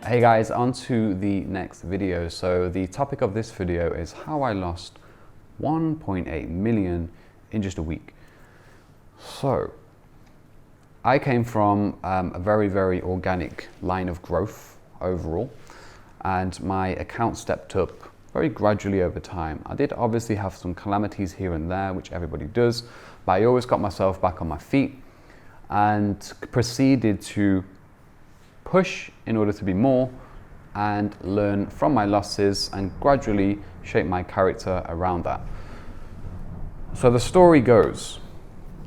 Hey guys, on to the next video. So the topic of this video is how I lost 1.8 million in just a week. So I came from a very organic line of growth overall, and my account stepped up very gradually over time. I did obviously have some calamities here and there, which everybody does, but I always got myself back on my feet and proceeded to push in order to be more and learn from my losses and gradually shape my character around that. So the story goes,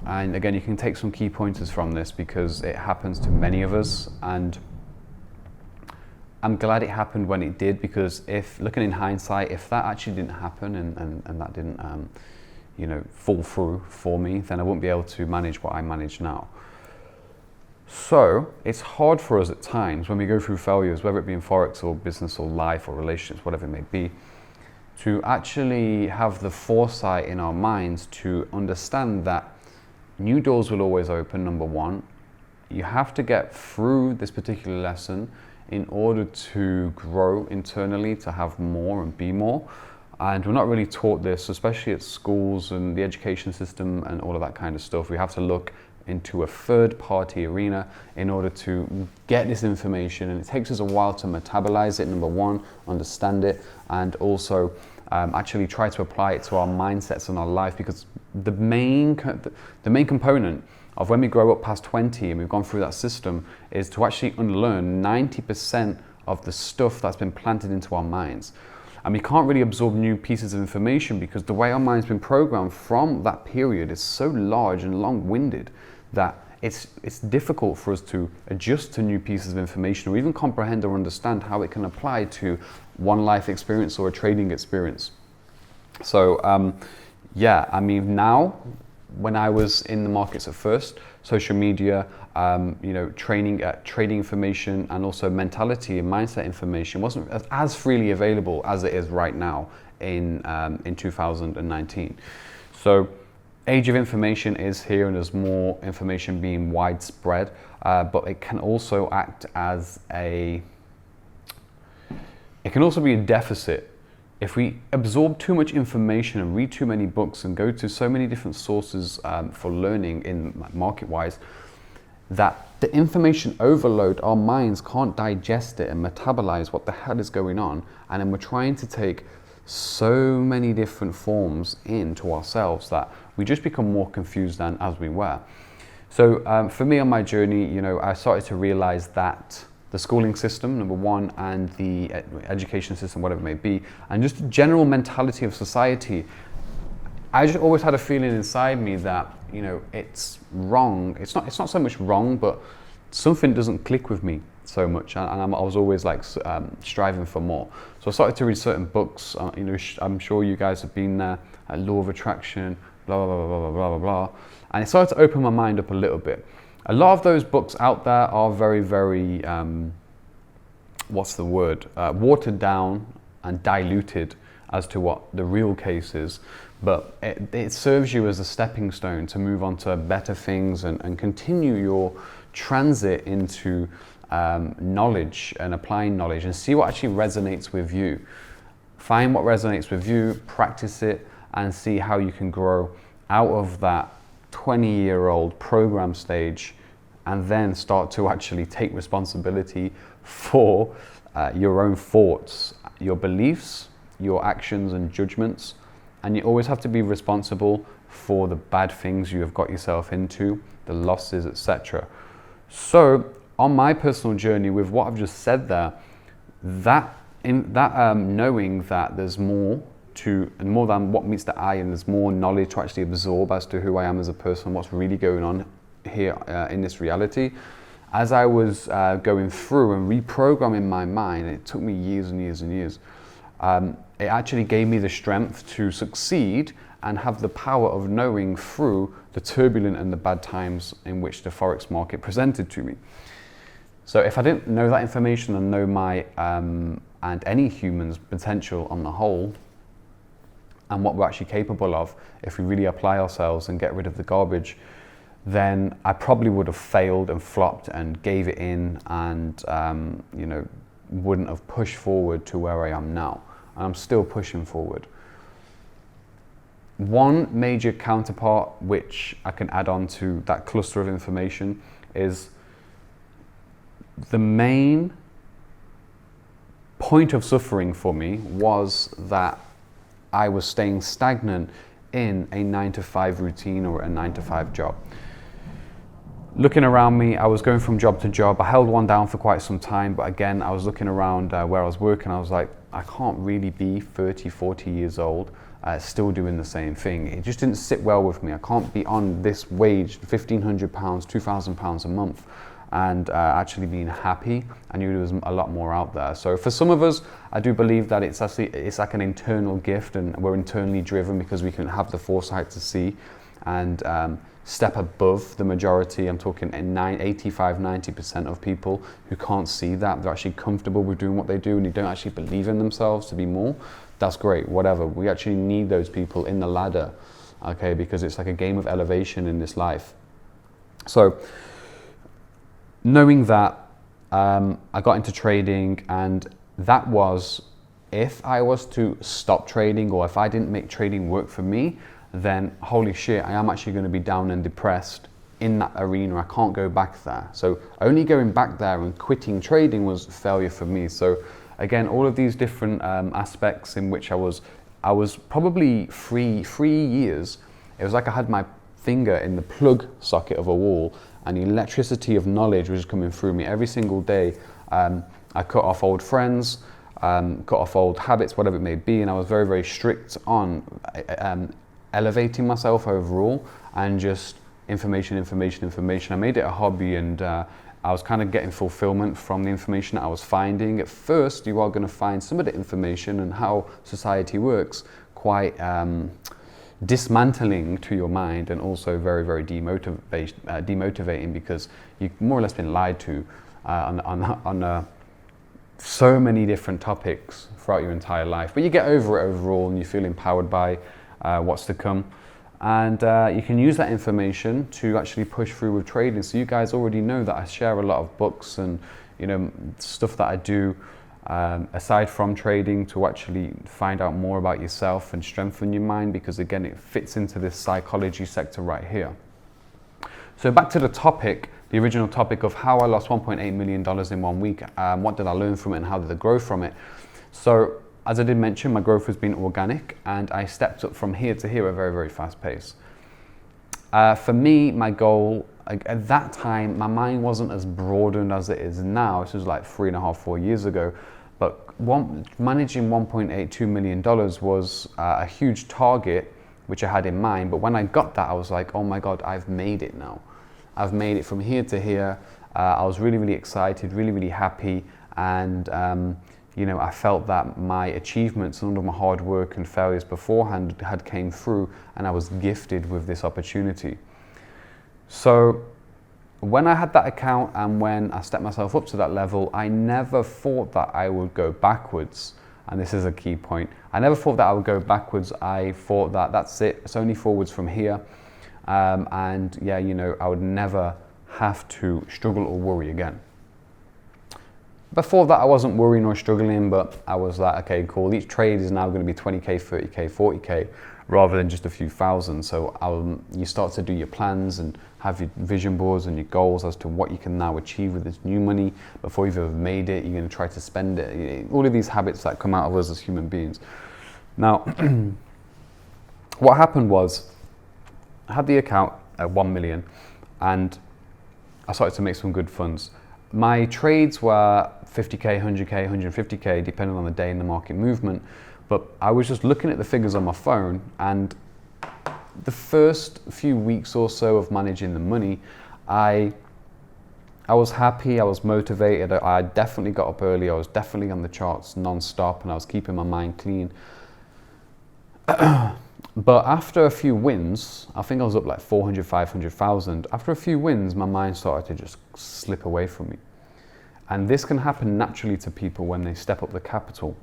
and again, you can take some key pointers from this because it happens to many of us, and I'm glad it happened when it did, because if looking in hindsight, if that actually didn't happen and that didn't fall through for me, then I wouldn't be able to manage what I manage now. So it's hard for us at times when we go through failures, whether it be in Forex or business or life or relationships, whatever it may be, to actually have the foresight in our minds to understand that new doors will always open, number one. You have to get through this particular lesson in order to grow internally, to have more and be more. And we're not really taught this, especially at schools and the education system and all of that kind of stuff. We have to look into a third-party arena in order to get this information, and it takes us a while to metabolize it, number one, understand it, and also actually try to apply it to our mindsets and our life, because the main component of when we grow up past 20 and we've gone through that system is to actually unlearn 90% of the stuff that's been planted into our minds. And we can't really absorb new pieces of information because the way our mind's been programmed from that period is so large and long-winded that it's difficult for us to adjust to new pieces of information or even comprehend or understand how it can apply to one life experience or a trading experience. So yeah, I mean, now when I was in the markets at first, social media, trading information and also mentality and mindset information wasn't as freely available as it is right now in 2019. So age of information is here, and there's more information being widespread, but it can also act as it can also be a deficit. If we absorb too much information and read too many books and go to so many different sources for learning in market-wise, that the information overload, our minds can't digest it and metabolize what the hell is going on, and then we're trying to take so many different forms into ourselves that we just become more confused than as we were. So for me on my journey, I started to realize that the schooling system, number one, and the education system, whatever it may be, and just the general mentality of society, I just always had a feeling inside me that, it's wrong. It's not so much wrong, but something doesn't click with me so much, and I was always like striving for more. So I started to read certain books. I'm sure you guys have been there, Law of Attraction, blah blah blah blah blah blah blah, and it started to open my mind up a little bit. A lot of those books out there are very watered down and diluted as to what the real case is, but it serves you as a stepping stone to move on to better things and continue your transit into knowledge and applying knowledge, and see what actually resonates with you. Find what resonates with you, practice it, and see how you can grow out of that 20-year-old program stage, and then start to actually take responsibility for your own thoughts, your beliefs, your actions and judgments. And you always have to be responsible for the bad things you have got yourself into, the losses, etc. So on my personal journey with what I've just said there, knowing that there's more than what meets the eye, and there's more knowledge to actually absorb as to who I am as a person, what's really going on here in this reality. As I was going through and reprogramming my mind, it took me years and years and years, it actually gave me the strength to succeed and have the power of knowing through the turbulent and the bad times in which the Forex market presented to me. So if I didn't know that information and know my and any human's potential on the whole, and what we're actually capable of if we really apply ourselves and get rid of the garbage, then I probably would have failed and flopped and gave it in and wouldn't have pushed forward to where I am now. And I'm still pushing forward. One major counterpart which I can add on to that cluster of information is the main point of suffering for me was that I was staying stagnant in a 9-to-5 routine or a 9-to-5 job. Looking around me, I was going from job to job. I held one down for quite some time, but again, I was looking around where I was working. I was like, I can't really be 30, 40 years old, still doing the same thing. It just didn't sit well with me. I can't be on this wage, £1,500, £2,000 a month, and actually being happy. I knew there was a lot more out there. So for some of us, I do believe that it's like an internal gift, and we're internally driven because we can have the foresight to see and step above the majority. I'm talking 85-90% of people who can't see that. They're actually comfortable with doing what they do and they don't actually believe in themselves to be more. That's great, whatever. We actually need those people in the ladder, okay, because it's like a game of elevation in this life. So knowing that, I got into trading, and that was, if I was to stop trading or if I didn't make trading work for me, then holy shit, I am actually going to be down and depressed in that arena. I can't go back there. So only going back there and quitting trading was failure for me. So again, all of these different aspects in which I was probably 3 years. It was like I had my finger in the plug socket of a wall, and the electricity of knowledge was coming through me every single day. I cut off old friends, cut off old habits, whatever it may be, and I was very, very strict on elevating myself overall, and just information. I made it a hobby, and I was kind of getting fulfillment from the information that I was finding. At first, you are going to find some of the information and how society works quite dismantling to your mind, and also very, very demotivating, because you've more or less been lied to on so many different topics throughout your entire life. But you get over it overall, and you feel empowered by what's to come, and you can use that information to actually push through with trading. So you guys already know that I share a lot of books and stuff that I do aside from trading to actually find out more about yourself and strengthen your mind, because again, it fits into this psychology sector right here. So back to the topic, the original topic of how I lost $1.8 million in 1 week. What did I learn from it, and how did I grow from it? So as I did mention, my growth has been organic, and I stepped up from here to here at a very, very fast pace. For me, my goal, at that time, my mind wasn't as broadened as it is now. This was like 3.5, 4 years ago. But managing $1.82 million was a huge target, which I had in mind. But when I got that, I was like, oh my God, I've made it now. I've made it from here to here. I was really, really excited, really, really happy. And I felt that my achievements and all of my hard work and failures beforehand had came through, and I was gifted with this opportunity. So when I had that account and when I stepped myself up to that level, I never thought that I would go backwards. And this is a key point. I never thought that I would go backwards. I thought that that's it. It's only forwards from here. And yeah, I would never have to struggle or worry again. Before that, I wasn't worrying or struggling, but I was like, okay, cool. Each trade is now going to be 20K, 30K, 40K, rather than just a few thousand. So you start to do your plans and have your vision boards and your goals as to what you can now achieve with this new money. Before you've ever made it, you're going to try to spend it. All of these habits that come out of us as human beings. Now, what happened was, I had the account at 1 million, and I started to make some good funds. My trades were 50K, 100K, 150K, depending on the day and the market movement. But I was just looking at the figures on my phone, and the first few weeks or so of managing the money, I was happy, I was motivated, I definitely got up early, I was definitely on the charts non-stop, and I was keeping my mind clean. But after a few wins, I think I was up like 400, 500,000. After a few wins, my mind started to just slip away from me. And this can happen naturally to people when they step up the capital.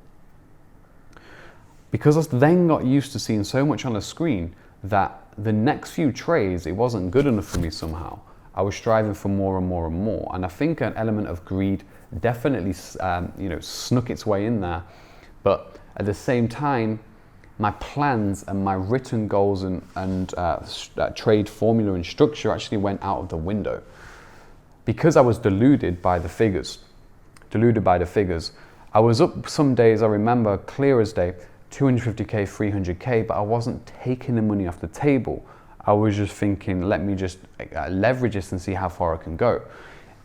Because I then got used to seeing so much on the screen that the next few trades, it wasn't good enough for me somehow. I was striving for more and more and more. And I think an element of greed definitely, snuck its way in there. But at the same time, my plans and my written goals and trade formula and structure actually went out of the window because I was deluded by the figures. I was up some days, I remember clear as day, 250K, 300K, but I wasn't taking the money off the table. I was just thinking, let me just leverage this and see how far I can go.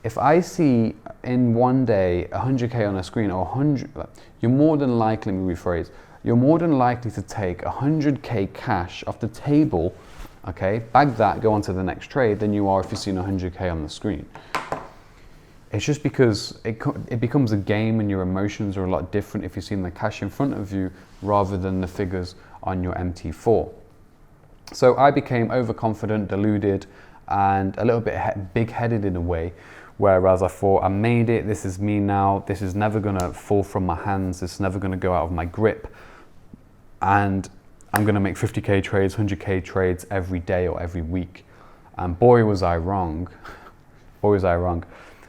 If I see in one day 100K on a screen, or 100, you're more than likely, let me rephrase, you're more than likely to take 100K cash off the table, okay, bag that, go on to the next trade, than you are if you're seeing 100K on the screen. It's just because it becomes a game and your emotions are a lot different if you're seeing the cash in front of you rather than the figures on your MT4. So I became overconfident, deluded, and a little bit big-headed in a way, whereas I thought, I made it, this is me now, this is never gonna fall from my hands, it's never gonna go out of my grip, and I'm gonna make 50K trades, 100K trades every day or every week. And boy was I wrong.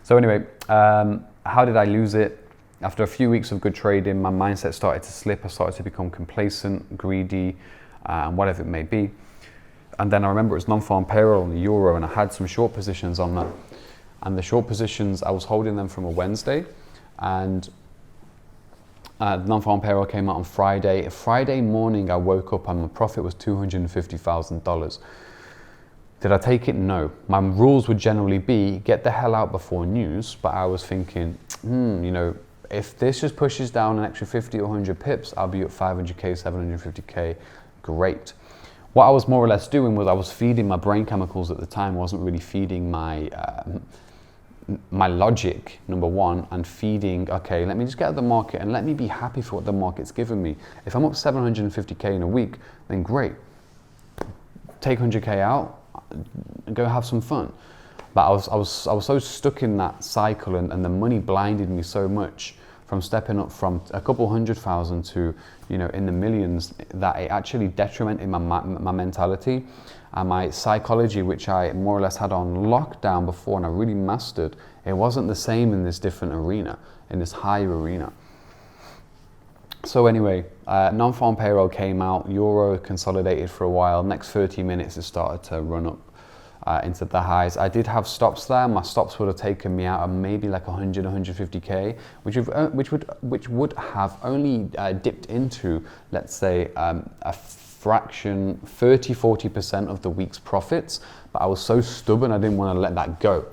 So anyway, how did I lose it? After a few weeks of good trading, my mindset started to slip. I started to become complacent, greedy, whatever it may be. And then I remember it was non-farm payroll on the euro, and I had some short positions on that. And the short positions, I was holding them from a Wednesday, and the non-farm payroll came out on Friday. Friday morning, I woke up and my profit was $250,000. Did I take it? No. My rules would generally be get the hell out before news, but I was thinking, if this just pushes down an extra 50 or 100 pips, I'll be at 500K, 750K, great. What I was more or less doing was I was feeding my brain chemicals at the time. I wasn't really feeding my logic, number one, and feeding, okay, let me just get out the market and let me be happy for what the market's given me. If I'm up 750K in a week, then great. Take 100K out, go have some fun. But I was so stuck in that cycle, and the money blinded me so much from stepping up from a couple 100,000 to, in the millions, that it actually detrimented my mentality and my psychology, which I more or less had on lockdown before and I really mastered. It wasn't the same in this different arena, in this higher arena. So anyway, non-farm payroll came out, euro consolidated for a while. Next 30 minutes it started to run up into the highs. I did have stops there. My stops would have taken me out of maybe like 100, 150K, which would have only dipped into, let's say, a fraction, 30, 40% of the week's profits. But I was so stubborn, I didn't want to let that go.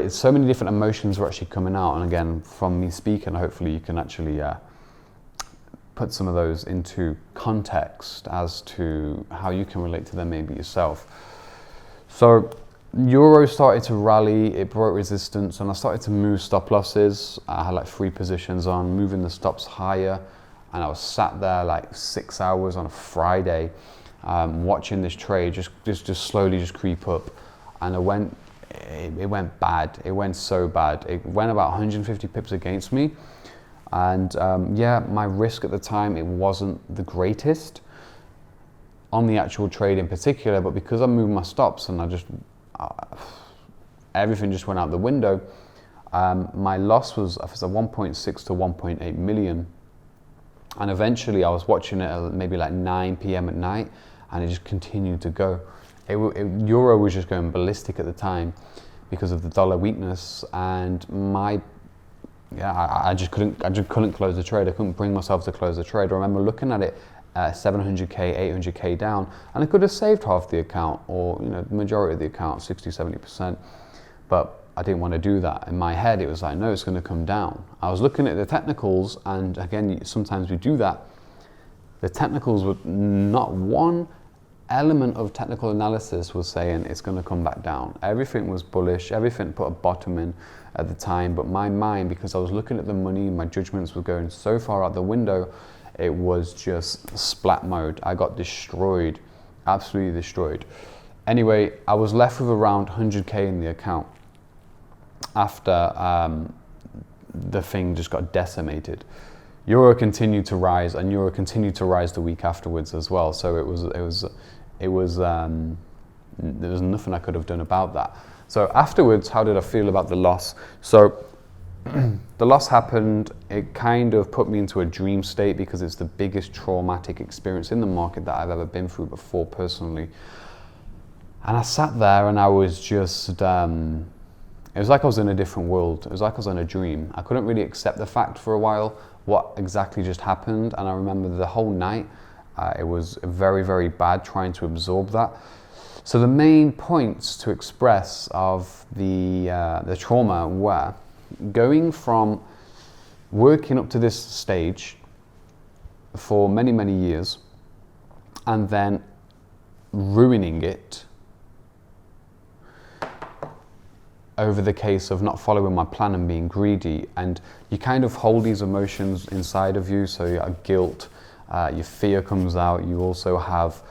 So many different emotions were actually coming out. And again, from me speaking, hopefully you can actually put some of those into context as to how you can relate to them maybe yourself. So euro started to rally, it broke resistance, and I started to move stop losses. I had like 3 positions on, moving the stops higher, and I was sat there like 6 hours on a Friday watching this trade just slowly just creep up. And it went bad. It went so bad. It went about 150 pips against me. And my risk at the time, it wasn't the greatest on the actual trade in particular, but because I moved my stops and everything just went out the window, my loss was 1.6 to 1.8 million. And eventually I was watching it at maybe like 9 p.m. at night, and it just continued to go. Euro was just going ballistic at the time because of the dollar weakness, and I just couldn't close the trade. I couldn't bring myself to close the trade. I remember looking at it 700K, 800K down, and I could have saved half the account, or the majority of the account, 60, 70%, but I didn't want to do that. In my head, it was like, no, it's going to come down. I was looking at the technicals, and again, sometimes we do that. The technicals were not one element of technical analysis was saying it's going to come back down. Everything was bullish, everything put a bottom in at the time, but my mind, because I was looking at the money, my judgments were going so far out the window, it was just splat mode. I got destroyed, absolutely destroyed. Anyway, I was left with around 100K in the account after the thing just got decimated. Euro continued to rise, and euro continued to rise the week afterwards as well. So it was There was nothing I could have done about that. So afterwards, how did I feel about the loss? So the loss happened. It kind of put me into a dream state because it's the biggest traumatic experience in the market that I've ever been through before personally. And I sat there and I was just, it was like I was in a different world. It was like I was in a dream. I couldn't really accept the fact for a while what exactly just happened. And I remember the whole night, it was very, very bad trying to absorb that. So the main points to express of the trauma were going from working up to this stage for many, many years and then ruining it over the case of not following my plan and being greedy. And you kind of hold these emotions inside of you. So your guilt, your fear comes out. You also have,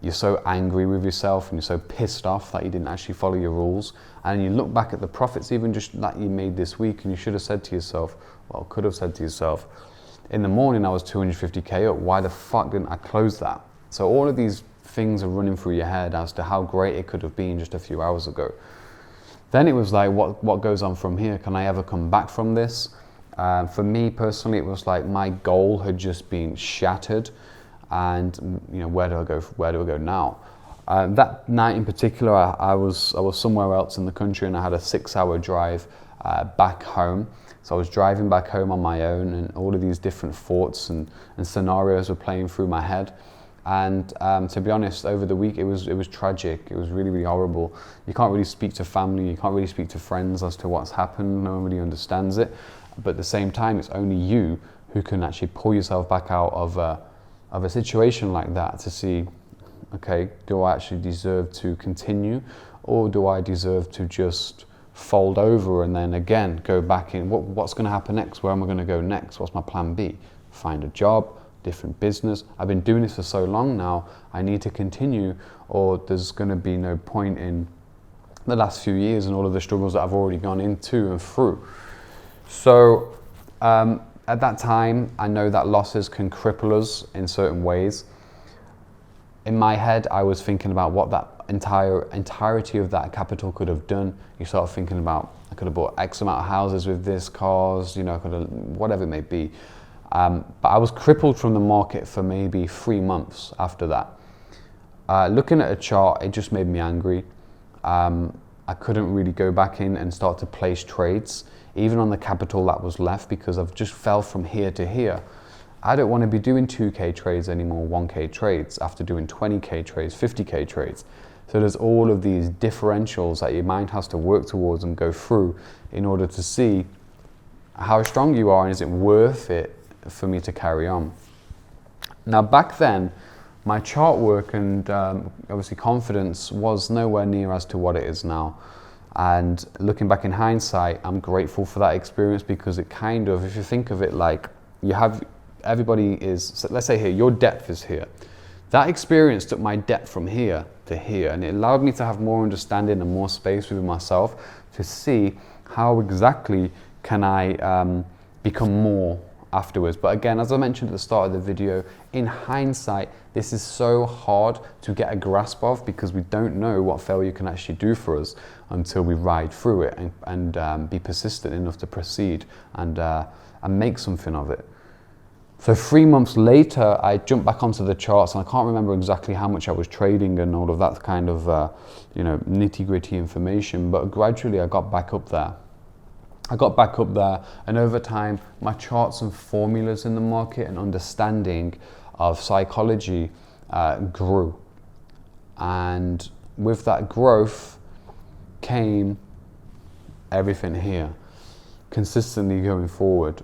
you're so angry with yourself and you're so pissed off that you didn't actually follow your rules. And you look back at the profits even just that you made this week and you should have said to yourself, well, could have said to yourself, in the morning I was 250K up, why the fuck didn't I close that? So all of these things are running through your head as to how great it could have been just a few hours ago. Then it was like, what goes on from here? Can I ever come back from this? For me personally, it was like my goal had just been shattered, and you know, where do I go? Where do I go now? That night in particular, I was somewhere else in the country, and I had a 6-hour drive back home. So I was driving back home on my own, and all of these different thoughts and scenarios were playing through my head. And to be honest, over the week, it was tragic. It was really, really horrible. You can't really speak to family. You can't really speak to friends as to what's happened. No one really understands it. But at the same time, it's only you who can actually pull yourself back out of a situation like that to see, okay, do I actually deserve to continue, or do I deserve to just fold over and then again go back in? What's going to happen next? Where am I going to go next? What's my plan B? Find a job, different business. I've been doing this for so long now, I need to continue, or there's going to be no point in the last few years and all of the struggles that I've already gone into and through. So at that time, I know that losses can cripple us in certain ways. In my head, I was thinking about what that entirety of that capital could have done. You start thinking about, I could have bought X amount of houses with this, cars, you know, I could have, whatever it may be. But I was crippled from the market for maybe 3 months after that. Looking at a chart, it just made me angry. I couldn't really go back in and start to place trades, even on the capital that was left, because I've just fell from here to here. I don't want to be doing 2K trades anymore, 1K trades, after doing 20K trades, 50K trades. So there's all of these differentials that your mind has to work towards and go through in order to see how strong you are and is it worth it for me to carry on. Now back then, my chart work and obviously confidence was nowhere near as to what it is now. And looking back in hindsight, I'm grateful for that experience, because it kind of, if you think of it like you have, everybody is, so let's say here, your depth is here. That experience took my depth from here to here, and it allowed me to have more understanding and more space within myself to see how exactly can I become more afterwards. But again, as I mentioned at the start of the video, in hindsight, this is so hard to get a grasp of, because we don't know what failure can actually do for us until we ride through it and be persistent enough to proceed and make something of it. So 3 months later, I jumped back onto the charts, and I can't remember exactly how much I was trading and all of that kind of nitty-gritty information, but gradually I got back up there. And over time, my charts and formulas in the market and understanding of psychology grew. And with that growth came everything here, consistently going forward.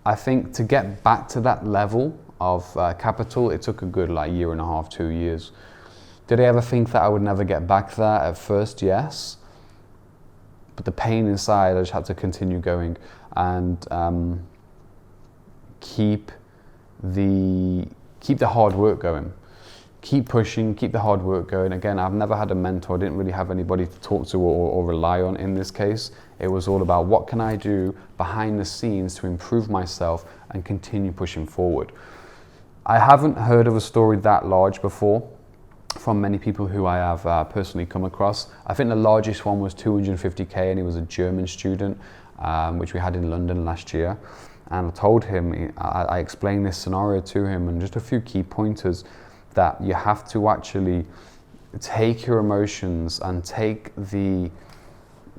I think to get back to that level of capital, it took a good 1.5 to 2 years. Did I ever think that I would never get back there at first? Yes. But the pain inside, I just had to continue going and keep the hard work going. Keep pushing, keep the hard work going. Again, I've never had a mentor. I didn't really have anybody to talk to or rely on in this case. It was all about what can I do behind the scenes to improve myself and continue pushing forward. I haven't heard of a story that large before. from many people who I have personally come across. I think the largest one was 250k, and he was a German student, which we had in London last year. And I told him, I explained this scenario to him, and just a few key pointers that you have to actually take your emotions and take the,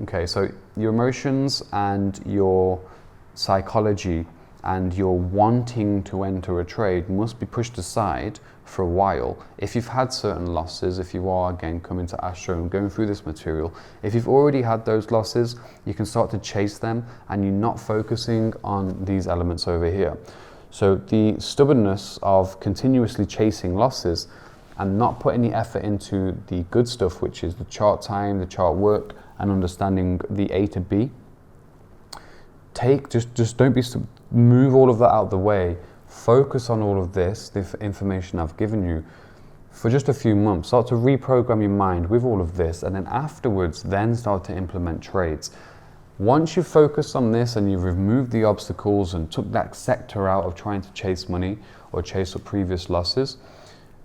okay, so your emotions and your psychology and your wanting to enter a trade must be pushed aside for a while. If you've had certain losses, if you are again coming to Astro and going through this material, if you've already had those losses, you can start to chase them and you're not focusing on these elements over here. So the stubbornness of continuously chasing losses and not putting the effort into the good stuff, which is the chart time, the chart work, and understanding the A to B. Just don't be, move all of that out of the way. Focus on all of this, the information I've given you, for just a few months. Start to reprogram your mind with all of this, and then afterwards, then start to implement trades. Once you've focused on this and you've removed the obstacles and took that sector out of trying to chase money or chase up previous losses,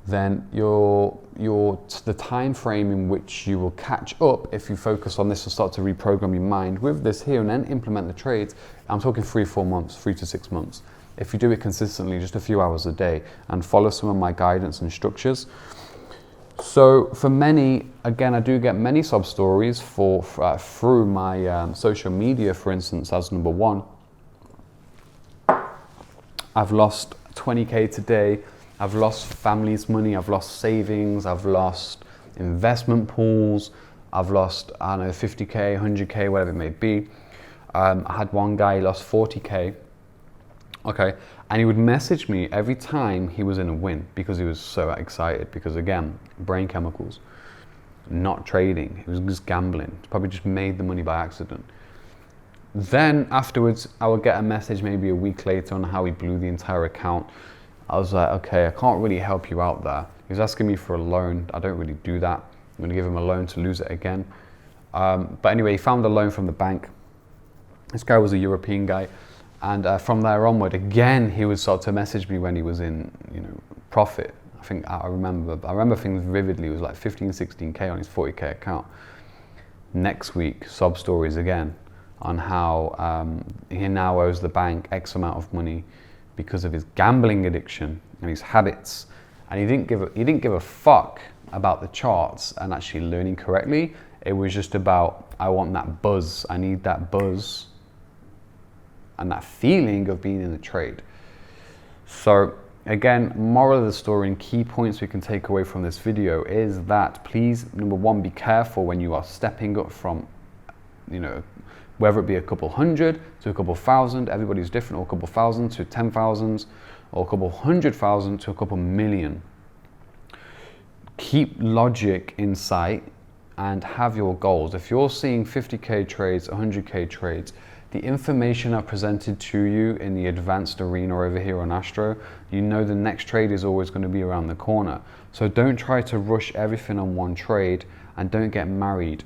then the time frame in which you will catch up, if you focus on this and start to reprogram your mind with this here and then implement the trades, I'm talking 3-4 months, 3 to 6 months. If you do it consistently, just a few hours a day, and follow some of my guidance and structures. So for many, again, I do get many sub stories through my social media, for instance, as number one. I've lost 20k today. I've lost family's money, I've lost savings, I've lost investment pools, I've lost, I don't know, 50k, 100k, whatever it may be. I had one guy, he lost 40k, okay, and he would message me every time he was in a win because he was so excited, because again, brain chemicals, not trading, he was just gambling, probably just made the money by accident. Then afterwards, I would get a message maybe a week later on how he blew the entire account. I was like, okay, I can't really help you out there. He was asking me for a loan. I don't really do that. I'm gonna give him a loan to lose it again. But anyway, he found a loan from the bank. This guy was a European guy. And from there onward, again, he would start to message me when he was in, profit. I remember things vividly. It was like 15, 16K on his 40K account. Next week, sob stories again on how he now owes the bank X amount of money because of his gambling addiction and his habits, and he didn't give a fuck about the charts and actually learning correctly. It was just about, I want that buzz, I need that buzz and that feeling of being in the trade. So again, moral of the story and key points we can take away from this video is that please, number one, be careful when you are stepping up from, whether it be a couple hundred to a couple thousand, everybody's different, or a couple thousand to 10,000, or a couple 100,000 to a couple million. Keep logic in sight and have your goals. If you're seeing 50k trades, 100k trades, the information I've presented to you in the advanced arena over here on Astro, the next trade is always going to be around the corner. So don't try to rush everything on one trade, and don't get married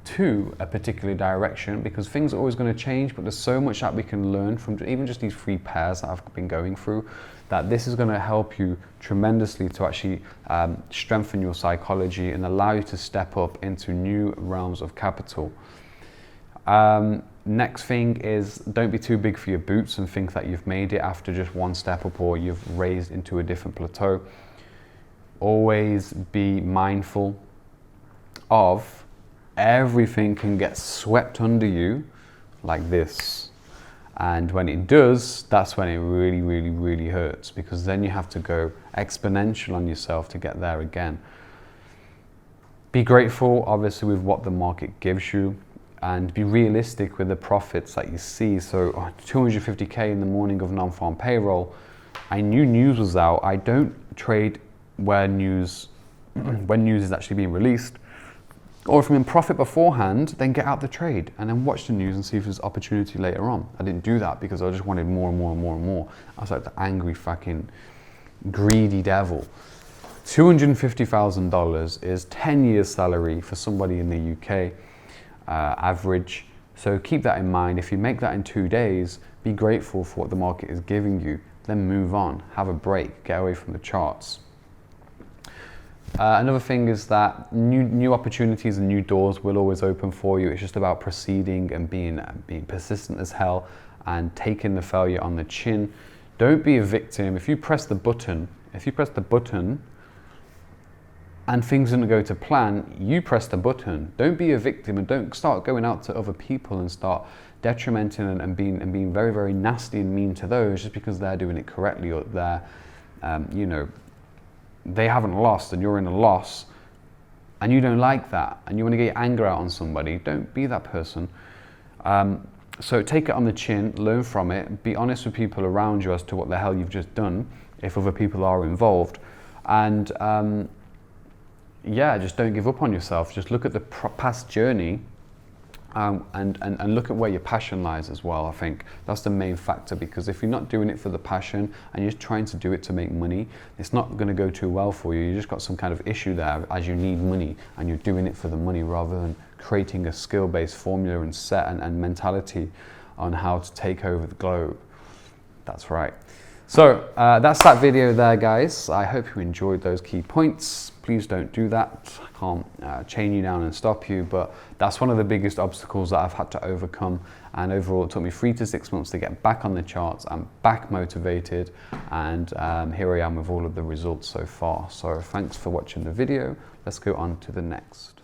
to a particular direction, because things are always going to change, but there's so much that we can learn from even just these 3 pairs that I've been going through, that this is going to help you tremendously to actually strengthen your psychology and allow you to step up into new realms of capital. Next thing is, don't be too big for your boots and think that you've made it after just one step up, or you've raised into a different plateau. Always be mindful of everything can get swept under you like this, and when it does, that's when it really, really, really hurts, because then you have to go exponential on yourself to get there again. Be grateful obviously with what the market gives you, and be realistic with the profits that you see. So 250k in the morning of non-farm payroll, I knew news was out. I don't trade where news when news is actually being released. Or if I'm in profit beforehand, then get out the trade and then watch the news and see if there's opportunity later on. I didn't do that because I just wanted more and more and more and more. I was like the angry fucking greedy devil. $250,000 is 10 years salary for somebody in the UK, average. So keep that in mind. If you make that in 2 days, be grateful for what the market is giving you, then move on, have a break, get away from the charts. Another thing is that new opportunities and new doors will always open for you. It's just about proceeding and being persistent as hell and taking the failure on the chin. Don't be a victim. If you press the button and things didn't go to plan, you press the button. Don't be a victim, and don't start going out to other people and start detrimenting and being very, very nasty and mean to those just because they're doing it correctly, or they're, you know, they haven't lost and you're in a loss and you don't like that and you want to get your anger out on somebody. Don't be that person. So take it on the chin, learn from it, be honest with people around you as to what the hell you've just done if other people are involved, and yeah, just don't give up on yourself. Just look at the past journey and look at where your passion lies as well. I think that's the main factor, because if you're not doing it for the passion and you're just trying to do it to make money, it's not going to go too well for you. You just got some kind of issue there, as you need money and you're doing it for the money rather than creating a skill-based formula and set and mentality on how to take over the globe. That's right. So that's that video there, guys. I hope you enjoyed those key points. Please don't do that. I can't chain you down and stop you, but that's one of the biggest obstacles that I've had to overcome. And overall, it took me 3 to 6 months to get back on the charts. I'm back motivated, and here I am with all of the results so far. So thanks for watching the video. Let's go on to the next.